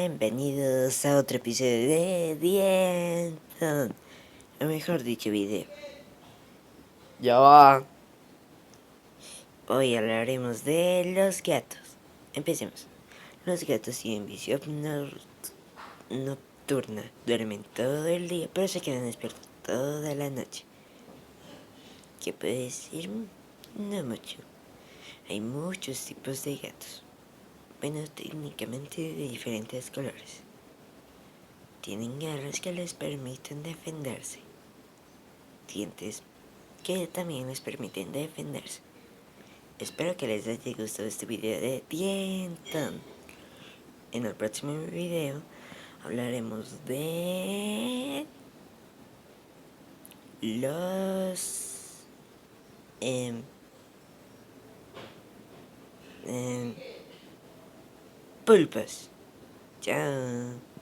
Bienvenidos a otro episodio de Dienton, o mejor dicho, video. Ya va. Hoy hablaremos de los gatos. Empecemos. Los gatos tienen visión nocturna. Duermen todo el día, pero se quedan despiertos toda la noche. ¿Qué puede decir? No mucho. Hay muchos tipos de gatos. Bueno, técnicamente de diferentes colores. Tienen garras que les permiten defenderse. Dientes que también les permiten defenderse. Espero que les haya gustado este video de Dienton. En el próximo video hablaremos de los pulpos. Chao.